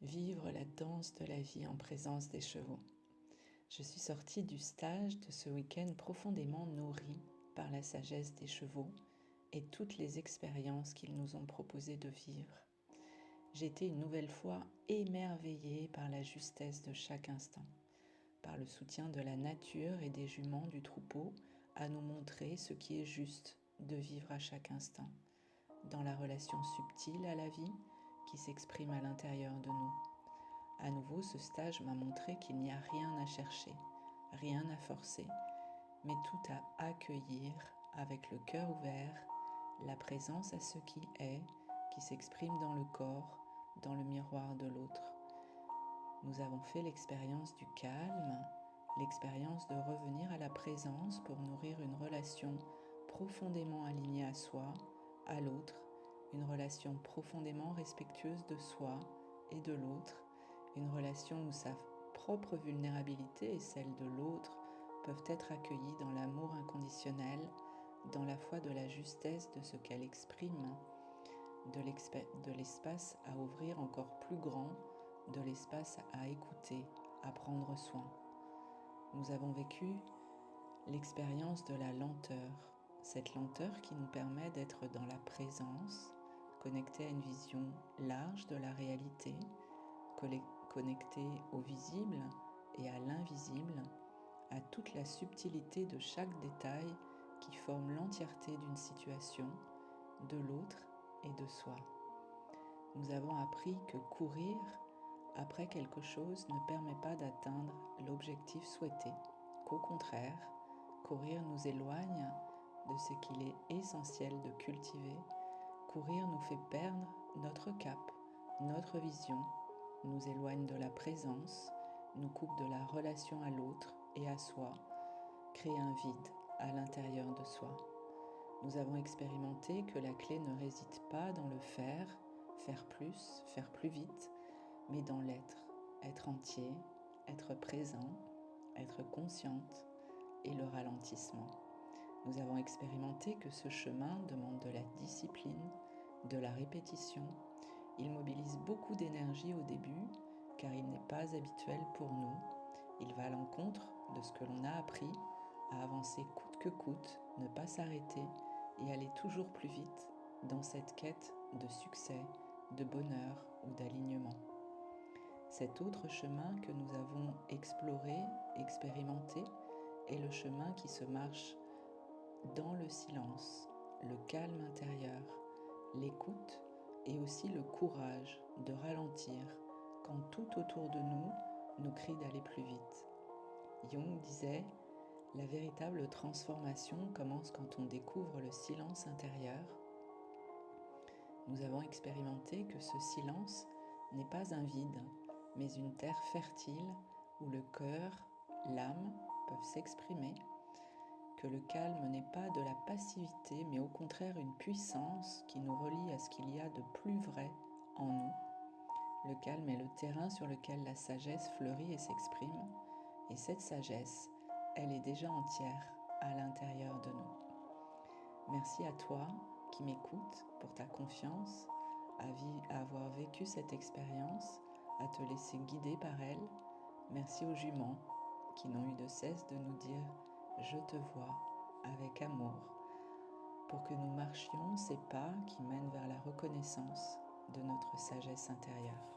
vivre la danse de la vie en présence des chevaux. Je suis sortie du stage de ce week-end profondément nourrie par la sagesse des chevaux et toutes les expériences qu'ils nous ont proposé de vivre. J'ai été une nouvelle fois émerveillée par la justesse de chaque instant, par le soutien de la nature et des juments du troupeau à nous montrer ce qui est juste de vivre à chaque instant, dans la relation subtile à la vie qui s'exprime à l'intérieur de nous. À nouveau, ce stage m'a montré qu'il n'y a rien à chercher, rien à forcer, mais tout à accueillir avec le cœur ouvert, la présence à ce qui est, qui s'exprime dans le corps, dans le miroir de l'autre. Nous avons fait l'expérience du calme, l'expérience de revenir à la présence pour nourrir une relation profondément alignée à soi, à l'autre, une relation profondément respectueuse de soi et de l'autre, une relation où sa propre vulnérabilité et celle de l'autre peuvent être accueillies dans l'amour inconditionnel, dans la foi de la justesse de ce qu'elle exprime, de l'espace à ouvrir encore plus grand, de l'espace à écouter, à prendre soin. Nous avons vécu l'expérience de la lenteur, cette lenteur qui nous permet d'être dans la présence, connectés à une vision large de la réalité, connectés au visible et à l'invisible, à toute la subtilité de chaque détail qui forme l'entièreté d'une situation, de l'autre et de soi. Nous avons appris que courir après quelque chose ne permet pas d'atteindre l'objectif souhaité, qu'au contraire, courir nous éloigne de ce qu'il est essentiel de cultiver. Courir nous fait perdre notre cap, notre vision, nous éloigne de la présence, nous coupe de la relation à l'autre et à soi, crée un vide à l'intérieur de soi. Nous avons expérimenté que la clé ne réside pas dans le faire plus vite, mais dans l'être, être entier, être présent, être consciente et le ralentissement. Nous avons expérimenté que ce chemin demande de la discipline, de la répétition. Il mobilise beaucoup d'énergie au début, car il n'est pas habituel pour nous. Il va à l'encontre de ce que l'on a appris, à avancer coûte que coûte, ne pas s'arrêter et aller toujours plus vite dans cette quête de succès, de bonheur ou d'alignement. Cet autre chemin que nous avons exploré, expérimenté, est le chemin qui se marche dans le silence, le calme intérieur, l'écoute et aussi le courage de ralentir quand tout autour de nous nous crie d'aller plus vite. Jung disait « La véritable transformation commence quand on découvre le silence intérieur ». Nous avons expérimenté que ce silence n'est pas un vide, mais une terre fertile où le cœur, l'âme peuvent s'exprimer, que le calme n'est pas de la passivité, mais au contraire une puissance qui nous relie à ce qu'il y a de plus vrai en nous. Le calme est le terrain sur lequel la sagesse fleurit et s'exprime, et cette sagesse, elle est déjà entière à l'intérieur de nous. Merci à toi qui m'écoutes pour ta confiance, à avoir vécu cette expérience, à te laisser guider par elle. Merci aux juments qui n'ont eu de cesse de nous dire « Je te vois » avec amour, pour que nous marchions ces pas qui mènent vers la reconnaissance de notre sagesse intérieure.